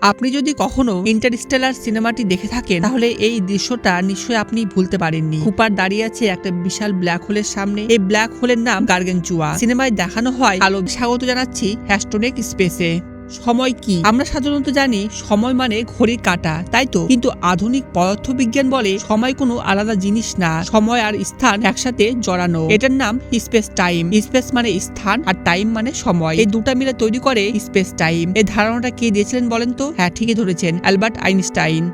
আপনি যদি কখনো ইন্টারস্টেলার সিনেমাটি দেখে থাকেন তাহলে এই দৃশ্যটা নিশ্চয়ই আপনি ভুলতে পারেননি। কুপার দাঁড়িয়ে আছে একটা বিশাল ব্ল্যাক হোলের সামনে। এই ব্ল্যাক হোলের নাম গার্গানচুয়া। সিনেমায় দেখানো হয় আলো। স্বাগত জানাচ্ছি হ্যাস্টোনেক স্পেসে। সময় কি? আমরা সাধারণত জানি সময় মানে ঘড়ির কাঁটা, তাই তো? কিন্তু আধুনিক পদার্থবিজ্ঞান বলে সময় কোনো আলাদা জিনিস না, সময় আর স্থান একসাথে জড়ানো। এটার নাম স্পেস টাইম। স্পেস মানে স্থান আর টাইম মানে সময়। এই দুটা মিলে তৈরি করে স্পেস টাইম। এই ধারণাটা কে দিয়েছিলেন বলেন তো? হ্যাঁ, ঠিকই ধরেছেন, Albert Einstein.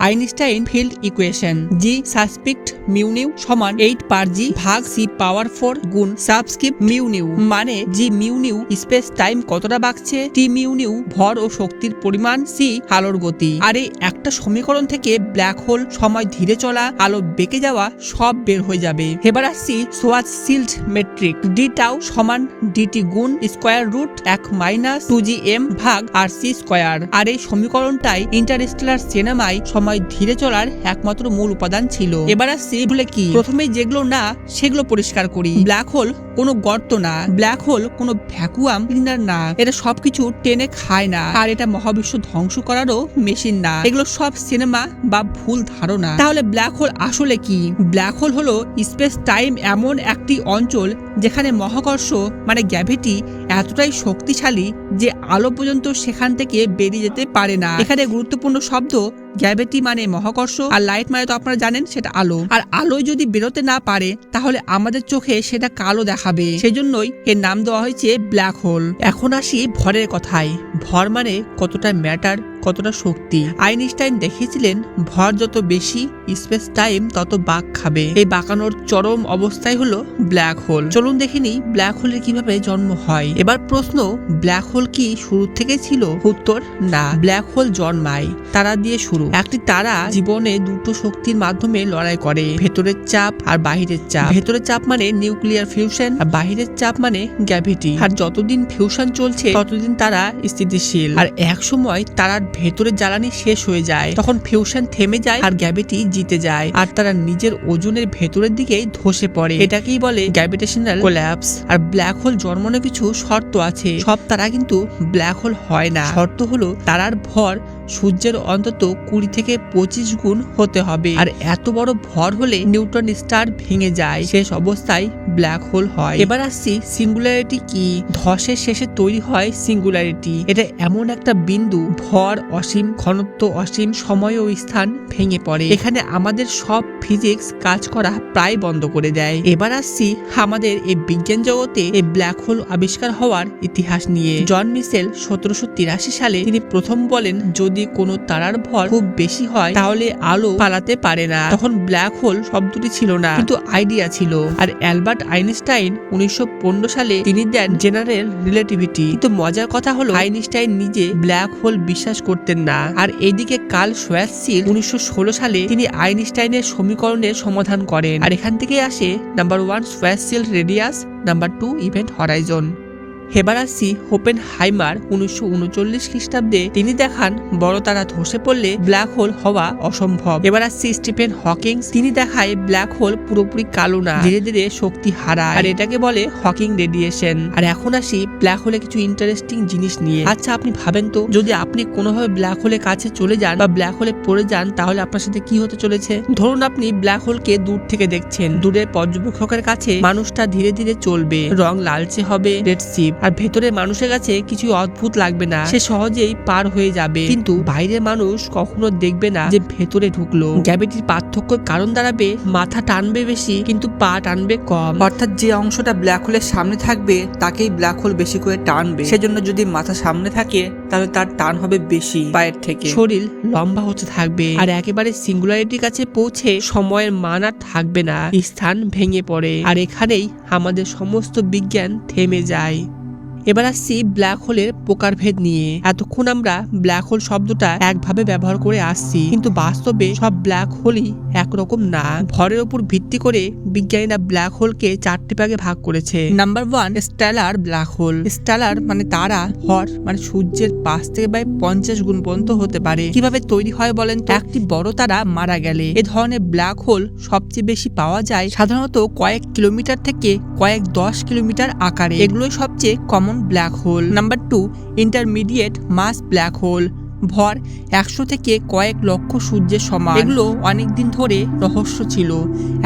Einstein field equation, G subscript mu nu সমান 8 পার জি ভাগ সি পাওয়ার 4 গুণ সাবস্ক্রিপ্ট মিউ নিউ, মানে G mu new space time কতটা বাড়ছে, টি মিউ নিউ ভর ও শক্তির পরিমাণ, সি আলোর গতি। আর এই একটা সমীকরণ থেকে ব্ল্যাক হোল, সময় ধীরে চলা, আলো বেঁকে যাওয়া সব বের হয়ে যাবে। এবার আসছি সোয়ার্জশিল্ড মেট্রিক। ডি টাউ সমান ডিটি গুণ স্কোয়ার রুট 1 মাইনাস 2gm ভাগ আর সি স্কোয়ার। আর এই সমীকরণটাই ইন্টারস্টেলার সিনেমায় সময় ধীরে চলার একমাত্র মূল উপাদান ছিল। এবার আসছি বলে কি। প্রথমে যেগুলো না সেগুলো পরিষ্কার করি। ব্ল্যাক হোল কোনো গর্ত না, ব্ল্যাক হোল কোনো ভ্যাকুয়াম ক্লিনার না, এটা সবকিছু টেনে খায় না, আর এটা মহাবিশ্ব ধ্বংস করারও মেশিন না। এগুলো সব সিনেমা বা ভুল ধারণা। তাহলে ব্ল্যাক হোল আসলে কি? ব্ল্যাক হোল হলো স্পেস টাইম এমন একটি অঞ্চল যেখানে মহাকর্ষ মানে গ্র্যাভিটি এতটাই শক্তিশালী যে আলো পর্যন্ত সেখান থেকে বেরিয়ে যেতে পারে না। এখানে গুরুত্বপূর্ণ শব্দ গ্র্যাভিটি মানে মহাকর্ষ, আর লাইট মানে তো আপনারা জানেন সেটা আলো। আর আলোয় যদি বেরোতে না পারে তাহলে আমাদের চোখে সেটা কালো দেখাবে। সেজন্যই এর নাম দেওয়া হয়েছে ব্ল্যাক হোল। এখন আসি ভরের কথায়। ভর মানে কতটা ম্যাটার, কতটা শক্তি। আইনস্টাইন দেখিয়েছিলেন ভর যত বেশি স্পেস টাইম তত বাঁক খাবে। এই বাঁকানোর চরম অবস্থায় হলো ব্ল্যাক হোল। চলুন দেখিনি ব্ল্যাক হোলের কিভাবে জন্ম হয়। এবার প্রশ্ন, ব্ল্যাক হোল কি শুরু থেকে ছিল? উত্তর না, ব্ল্যাক হোল জন্মায় তারা দিয়ে শুরু। একটি তারা জীবনে দুটো শক্তির মাধ্যমে লড়াই করে, ভেতরের চাপ আর বাহিরের চাপ। ভেতরের চাপ মানে নিউক্লিয়ার ফিউশন, আর বাহিরের চাপ মানে গ্র্যাভিটি। আর যতদিন ফিউশন চলছে ততদিন তারা স্থিতিশীল। আর এক সময় তারার ভেতরের জ্বালানি শেষ হয়ে যায়, তখন ফিউশন থেমে যায় আর গ্র্যাভিটি জিতে যায়, আর তারা নিজের ওজনের ভেতরের দিকে ধসে পড়ে। এটাকেই বলে গ্র্যাভিটেশনাল কোল্যাপস। আর ব্ল্যাক হোল জন্মানোর কিছু শর্ত আছে। সব তারা কিন্তু ব্ল্যাক হোল হয় না। শর্ত হলো তারার ভর সূর্যের অন্তত 20 থেকে 25 গুণ হতে হবে। আর এত বড় ভর হলে নিউট্রন স্টার ভেঙে যায়, শেষ অবস্থায় ব্ল্যাক হোল হয়। এবার আসছি সিঙ্গুলারিটি কি। ধসের শেষে তৈরি হয় সিঙ্গুলারিটি। এটা এমন একটা বিন্দু, ভর অসীম, ঘনত্ব অসীম, সময় ও স্থান ভেঙে পড়ে। এখানে আমাদের সব ফিজিক্স কাজ করা প্রায় বন্ধ করে দেয়। এবার আসছি আমাদের এই বিজ্ঞান জগতে এই ব্ল্যাক হোল আবিষ্কার হওয়ার ইতিহাস নিয়ে। জন মিশেল 1783 সালে তিনি প্রথম বলেন, যদি কোনো তারার ভর খুব বেশি হয় তাহলে আলো পালাতে পারে না। তখন ব্ল্যাক হোল শব্দটি ছিল না, কিন্তু আইডিয়া ছিল। আর অ্যালবার্ট আইনস্টাইন 1915 সালে তিনি দেন জেনারেল রিলেটিভিটি। কিন্তু মজার কথা হলো আইনস্টাইন নিজে ব্ল্যাক হোল বিশ্বাস করতেন না। আর এইদিকে কার্ল শোয়ার্জশিল্ড 1916 সালে তিনি আইনস্টাইনের সমীকরণের সমাধান করেন। আর এখান থেকে আসে number 1 Schwarzschild radius, number 2 event horizon. এবার আসছি ওপেনহাইমার 1939 খ্রিস্টাব্দে তিনি দেখান বড় তারা ধসে পড়লে ব্ল্যাক হোল হওয়া অসম্ভব। এবার আসছি স্টিফেন হকিং, তিনি দেখায় ব্ল্যাক হোল পুরোপুরি কালো না, ধীরে ধীরে শক্তি হারায়, আর এটাকে বলে হকিং রেডিয়েশন। আর এখন আসি ব্ল্যাক হোলে কিছু ইন্টারেস্টিং জিনিস নিয়ে। আচ্ছা আপনি ভাবেন তো, যদি আপনি কোনোভাবে ব্ল্যাক হোলের কাছে চলে যান বা ব্ল্যাক হোলে পড়ে যান তাহলে আপনার সাথে কি হতে চলেছে। ধরুন আপনি ব্ল্যাক হোলকে দূর থেকে দেখছেন, দূরের পর্যবেক্ষকের কাছে মানুষটা ধীরে ধীরে চলবে, রং লালচে হবে, রেড শিপ। আর ভেতরের মানুষের কাছে কিছু অদ্ভুত লাগবে না, সে সহজেই পার হয়ে যাবে। কিন্তু বাইরের মানুষ কখনো দেখবে না যে ভেতরে ঢুকলো। গ্র্যাভিটির পার্থক্যের কারণ দাঁড়াবে মাথা টানবে বেশি কিন্তু পা টানবে কম। অর্থাৎ যে অংশটা ব্ল্যাক হোলের সামনে থাকবে তাকেই ব্ল্যাক হোল বেশি করে টানবে। সেজন্য যদি মাথা সামনে থাকে তাহলে তার টান হবে বেশি পায়ের থেকে। শরীর লম্বা হতে থাকবে, আর একেবারে সিঙ্গুলারিটির কাছে পৌঁছে সময়ের মান আর থাকবে না, স্থান ভেঙে পড়ে। আর এখানেই আমাদের সমস্ত বিজ্ঞান থেমে যায়। এবার আসছি ব্ল্যাক হোলের প্রকারভেদ নিয়ে। এতক্ষণ আমরা ব্ল্যাক হোল শব্দটা একভাবে ব্যবহার করে আসছি, কিন্তু বাস্তবে সব ব্ল্যাক হোলই একরকম না। ভরের উপর ভিত্তি করে বিজ্ঞানীরা ব্ল্যাক হোলকে 4টি ভাগে ভাগ করেছে। Number 1 stellar black hole. Stellar মানে তারা, ভর মানে সূর্যের 5 থেকে 50 গুণ পর্যন্ত হতে পারে। কিভাবে তৈরি হয় বলেন তো? একটি বড় তারা মারা গেলে এ ধরনের ব্ল্যাক হোল সবচেয়ে বেশি পাওয়া যায় সাধারণত কয়েক কিলোমিটার থেকে কয়েক 10 কিলোমিটার আকারে। এগুলোই সবচেয়ে common black hole. Number 2 intermediate mass black hole. ভর 100 থেকে কয়েক লক্ষ সূর্যের সমান। এগুলো অনেকদিন ধরে রহস্য ছিল,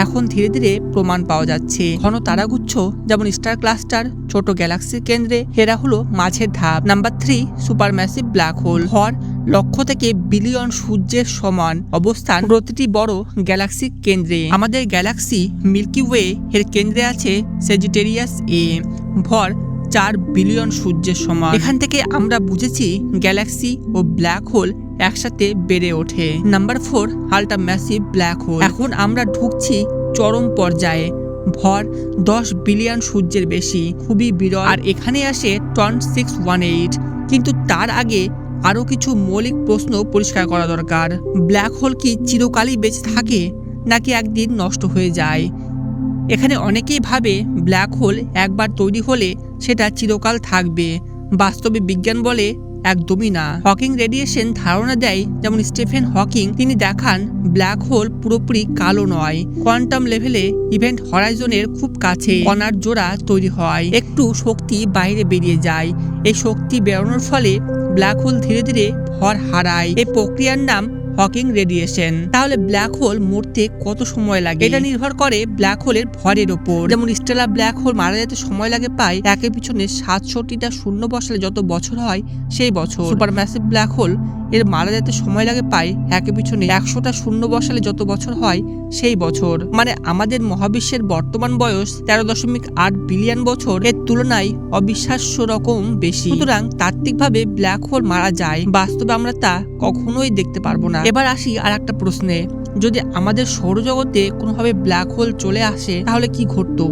এখন ধীরে ধীরে প্রমাণ পাওয়া যাচ্ছে। ঘন তারাগুচ্ছ যেমন স্টার ক্লাস্টার, ছোট গ্যালাক্সির কেন্দ্রে, এরা হলো মাঝের ধাপ। Number 3, supermassive black hole. ভর লক্ষ থেকে বিলিয়ন সূর্যের সমান, অবস্থান প্রতিটি বড় গ্যালাক্সির কেন্দ্রে। আমাদের গ্যালাক্সি মিল্কি ওয়ে এর কেন্দ্রে আছে সেজিটেরিয়াস এ, ভর 4 বিলিয়ন সূর্যের সমান। এখান থেকে আমরা বুঝেছি গ্যালাক্সি ও ব্ল্যাক হোল একসাথে বেড়ে ওঠে। Number 4, ultramassive black hole. এখন আমরা ঢুকছি চরম পর্যায়ে, ভর 10 বিলিয়ন সূর্যের বেশি, খুবই বিরল। আর এখানে আসে টন 618। কিন্তু তার আগে আরও কিছু মৌলিক প্রশ্ন পরিষ্কার করা দরকার। ব্ল্যাক হোল কি চিরকালই বেঁচে থাকে নাকি একদিন নষ্ট হয়ে যায়? এখানে অনেকেই ভাবে ব্ল্যাক হোল একবার তৈরি হলে সেটা চিরকাল থাকবে। বাস্তবে বিজ্ঞান বলে একদমই না। হকিং রেডিয়েশন ধারণা দেয়, যেমন স্টিফেন হকিং তিনি দেখান ব্ল্যাক হোল পুরোপুরি কালো নয়, কোয়ান্টাম লেভেলে ইভেন্ট হরাইজনের খুব কাছে কণার জোড়া তৈরি হয়, একটু শক্তি বাইরে বেরিয়ে যায়। এই শক্তি বেরোনোর ফলে ব্ল্যাক হোল ধীরে ধীরে ভর হারায়। এই প্রক্রিয়ার নাম হকিং রেডিয়েশন। তাহলে ব্ল্যাক হোল মরতে কত সময় লাগে? এটা নির্ভর করে ব্ল্যাক হোলের ভরের ওপর। যেমন স্টেলার ব্ল্যাক হোল মারা যেতে সময় লাগে প্রায় একের পিছনে 67টা শূন্য বসালে যত বছর হয় সেই বছর। সুপারম্যাসিভ ব্ল্যাক হোল এর মারা যেতে সময় লাগে প্রায় একের পিছনে 100টা শূন্য বসালে যত বছর হয় সেই বছর। মানে আমাদের মহাবিশ্বের বর্তমান বয়স 13.8 বিলিয়ন বছর, এর তুলনায় অবিশ্বাস্য রকম বেশি। সুতরাং তাত্ত্বিকভাবে ব্ল্যাক হোল মারা যায়, বাস্তবে আমরা তা কখনোই দেখতে পারবো না। এবার আসি আর একটা প্রশ্নে, যদি আমাদের সৌরজগতে কোনোভাবে ব্ল্যাক হোল চলে আসে তাহলে কি ঘটতো?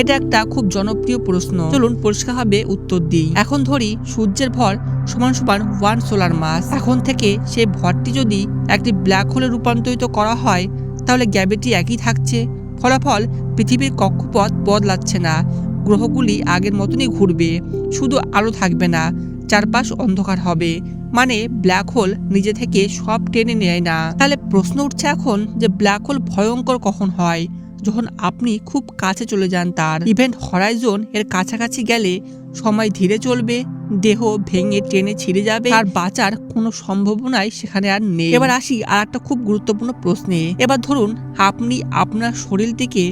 এটা একটা খুব জনপ্রিয় প্রশ্ন। চলুন পরিষ্কারভাবে উত্তর দিই। এখন ধরি সূর্যের ভর সমান সমান 1 সোলার মাস। এখন থেকে সেই ভরটি যদি একটি ব্ল্যাক হোলে রূপান্তরিত করা হয় তাহলে গ্র্যাভিটি একই থাকছে, ফলাফল পৃথিবীর কক্ষপথ বদলাচ্ছে না, গ্রহগুলি আগের মতনই ঘুরবে, শুধু আলো থাকবে না, চারপাশ অন্ধকার হবে। মানে ব্ল্যাক হোল নিজে থেকে সব টেনে নেয় না। তাহলে প্রশ্ন উঠছে এখন যে ব্ল্যাক হোল ভয়ঙ্কর কখন হয়? যখন আপনি খুব কাছে চলে যান তার। ইভেন্ট হরাইজন এর কাছাকাছি গেলে সময় ধীরে চলবে, দেহ ভেঙে টেনে ছিঁড়ে যাবে, আর বাঁচার কোনো সম্ভাবনাই সেখানে আর নেই। এবার আসি আর একটা খুব গুরুত্বপূর্ণ প্রশ্নে। এবার ধরুন আপনি আপনার শরীরটিকে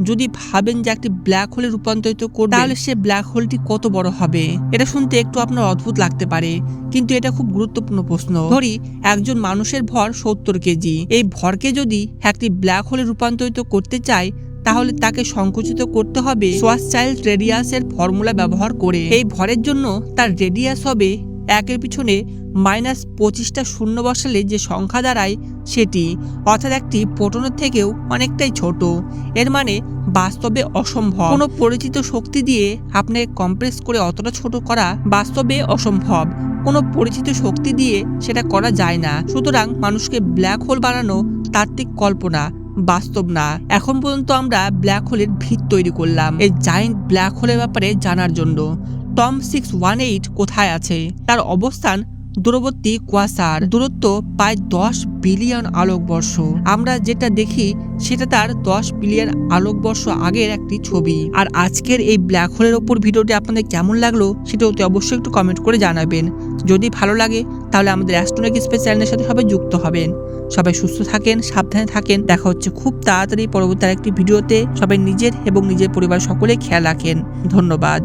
যদি ভাবেন যে একটি ব্ল্যাক হোলে রূপান্তরিত করবেন, তাহলে সে ব্ল্যাক হোলটি কত বড় হবে? এটা শুনতে একটু আপনার অদ্ভুত লাগতে পারে, কিন্তু এটা খুব গুরুত্বপূর্ণ প্রশ্ন। ধরি একজন মানুষের ভর 70 কেজি। এই ভরকে যদি একটি ব্ল্যাক হোলে রূপান্তরিত করতে চায় তাহলে তাকে সংকুচিত করতে হবে শোয়ারচাইল্ড রেডিয়াসের ফর্মুলা ব্যবহার করে। এই ভরের জন্য তার রেডিয়াস হবে একের পিছনে -25টা শূন্য বসালে যে সংখ্যা দাঁড়ায় সেটি, অর্থাৎ একটি প্রোটনের থেকেও অনেকটাই ছোট। এর মানে বাস্তবে অসম্ভব। কোনো পরিচিত শক্তি দিয়ে আপনাকে কম্প্রেস করে অতটা ছোট করা বাস্তবে অসম্ভব। কোনো পরিচিত শক্তি দিয়ে সেটা করা যায় না। সুতরাং মানুষকে ব্ল্যাক হোল বানানো তাত্ত্বিক কল্পনা, বাস্তব না। এখন পর্যন্ত আমরা ব্ল্যাক হোলের ভিত তৈরি করলাম এই জায়ান্ট ব্ল্যাক হোলের ব্যাপারে জানার জন্য। টম 618 কোথায় আছে? তার অবস্থান দূরবর্তী কোয়াসার, দূরত্ব প্রায় 10 বিলিয়ন আলোকবর্ষ। আমরা যেটা দেখি সেটা তার 10 বিলিয়ন আলোকবর্ষ আগের একটি ছবি। আর আজকের এই ব্ল্যাক হোলের ওপর ভিডিওটি আপনাদের কেমন লাগলো সেটা অতি অবশ্যই একটু কমেন্ট করে জানাবেন। যদি ভালো লাগে তাহলে আমাদের অ্যাস্ট্রোনক স্পেস চ্যানেলের সাথে সবাই যুক্ত হবেন। সবাই সুস্থ থাকেন, সাবধানে থাকেন। দেখা হচ্ছে খুব তাড়াতাড়ি পরবর্তী একটি ভিডিওতে। সবাই নিজের এবং নিজের পরিবার সকলে খেয়াল রাখেন। ধন্যবাদ।